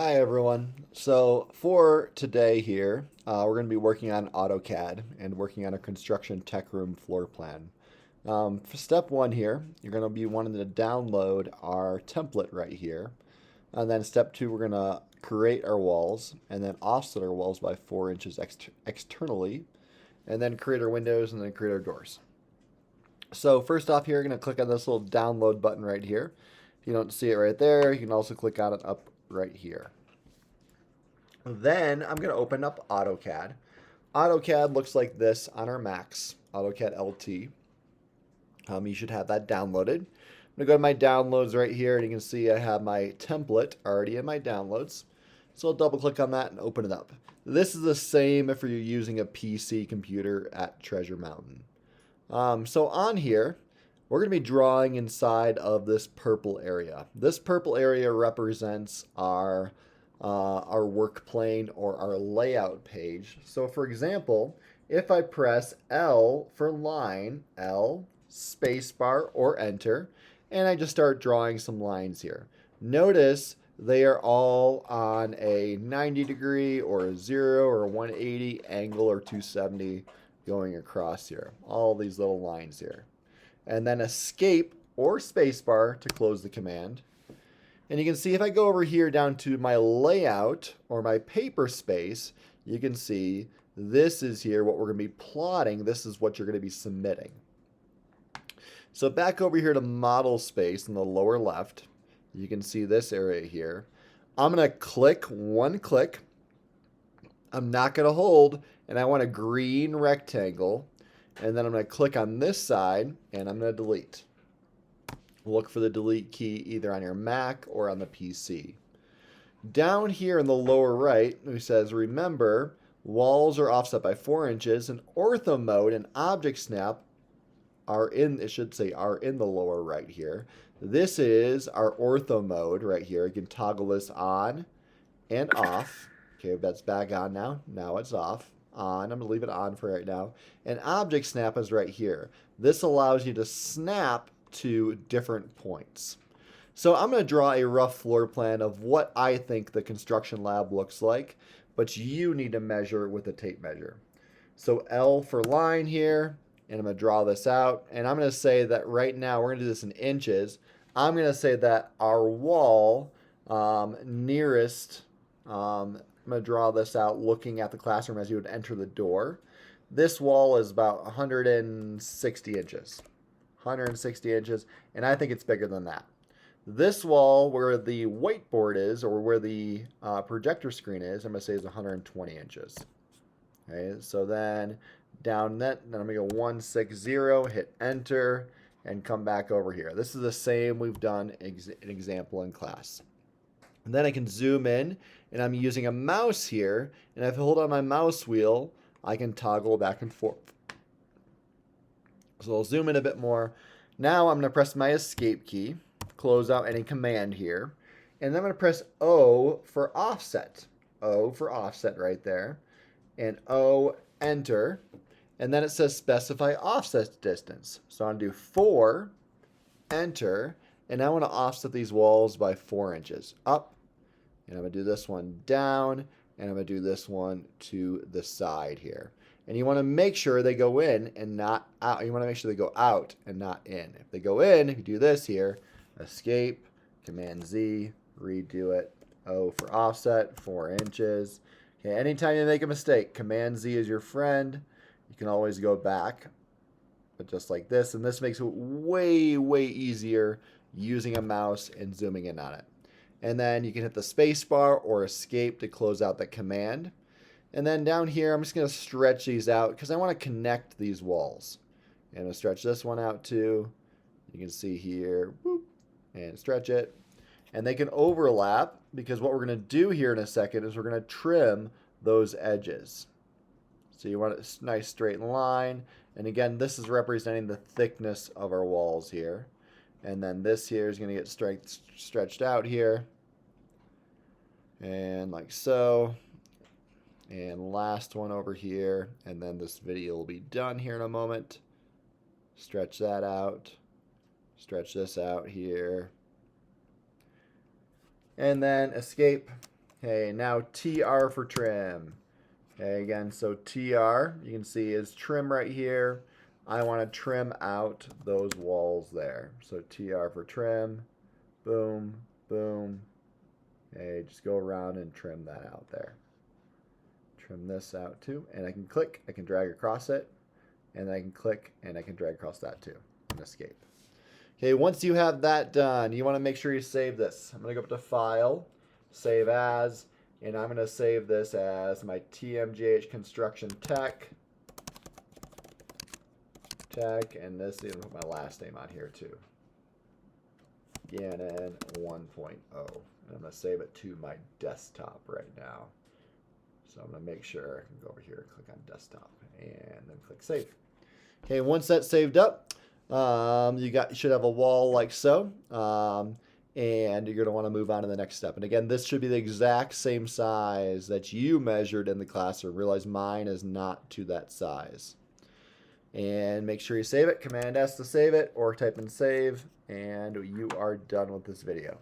Hi everyone. So for today here, we're going to be working on AutoCAD and working on a construction tech room floor plan. For step one here, you're going to be wanting to download our template right here. And then step two, we're going to create our walls and then offset our walls by 4 inches externally. And then create our windows and then create our doors. So first off here, you're going to click on this little download button right here. If you don't see it right there, you can also click on it up right here. Then I'm going to open up AutoCAD. AutoCAD looks like this on our Macs, AutoCAD LT. You should have that downloaded. I'm going to go to my downloads right here, and you can see I have my template already in my downloads. So I'll double click on that and open it up. This is the same if you're using a PC computer at Treasure Mountain. So on here, we're going to be drawing inside of this purple area. This purple area represents our work plane or our layout page. So for example, if I press L for line, L, spacebar or enter, and I just start drawing some lines here. Notice they are all on a 90 degree or a 0 or a 180 angle or 270 going across here. All these little lines here. And then escape or spacebar to close the command. And you can see if I go over here down to my layout or my paper space, you can see this is here what we're going to be plotting. This is what you're going to be submitting. So back over here to model space in the lower left, you can see this area here. I'm going to click one click. I'm not going to hold, and I want a green rectangle. And then I'm going to click on this side, and I'm going to delete. Look for the delete key either on your Mac or on the PC. Down here in the lower right, it says, remember, walls are offset by 4 inches, and ortho mode and object snap are in the lower right here. This is our ortho mode right here. You can toggle this on and off. Okay, that's back on now. Now it's off. On. I'm going to leave it on for right now. And object snap is right here. This allows you to snap to different points. So I'm going to draw a rough floor plan of what I think the construction lab looks like, but you need to measure with a tape measure. So L for line here, and I'm going to draw this out, and I'm going to say that right now, we're going to do this in inches. I'm going to say that our wall nearest, I'm going to draw this out looking at the classroom as you would enter the door. This wall is about 160 inches. 160 inches, and I think it's bigger than that. This wall where the whiteboard is, or where the projector screen is, I'm going to say is 120 inches. Okay, so then down that, then I'm going to go 160, hit enter, and come back over here. This is the same we've done an example in class. And then I can zoom in, and I'm using a mouse here, and if I hold on my mouse wheel, I can toggle back and forth. So I'll zoom in a bit more. Now I'm going to press my escape key, close out any command here, and then I'm going to press O for offset. O for offset right there, and O, enter, and then it says specify offset distance. So I'm going to do 4, enter, and I want to offset these walls by 4 inches up, and I'm going to do this one down, and I'm going to do this one to the side here. And you want to make sure they go in and not out. You want to make sure they go out and not in. If they go in, if you do this here, escape, command Z, redo it. O for offset, 4 inches. Okay, anytime you make a mistake, command Z is your friend. You can always go back, but just like this. And this makes it way, way easier using a mouse and zooming in on it. And then you can hit the space bar or escape to close out that command. And then down here, I'm just going to stretch these out because I want to connect these walls. And I'm going to stretch this one out too. You can see here, whoop, and stretch it. And they can overlap because what we're going to do here in a second is we're going to trim those edges. So you want a nice straight line. And again, this is representing the thickness of our walls here. And then this here is going to get stretched out here. And like so. And last one over here, and then this video will be done here in a moment. Stretch that out. Stretch this out here. And then escape, Okay, now TR for trim. Okay, again, so TR, you can see is trim right here. I want to trim out those walls there. So TR for trim, boom, boom. Okay, just go around and trim that out there. Trim this out too, and I can click, I can drag across it, and then I can click and I can drag across that too, and escape. Okay, once you have that done, you want to make sure you save this. I'm going to go up to File, Save As, and I'm going to save this as my TMGH Construction Tech, and this, I'm going to put my last name on here too. Gannon 1.0. And I'm going to save it to my desktop right now. So I'm going to make sure I can go over here and click on Desktop, and then click Save. Okay, once that's saved up, you should have a wall like so, and you're going to want to move on to the next step. And again, this should be the exact same size that you measured in the classroom. Realize mine is not to that size. And make sure you save it. Command S to save it, or type in save, and you are done with this video.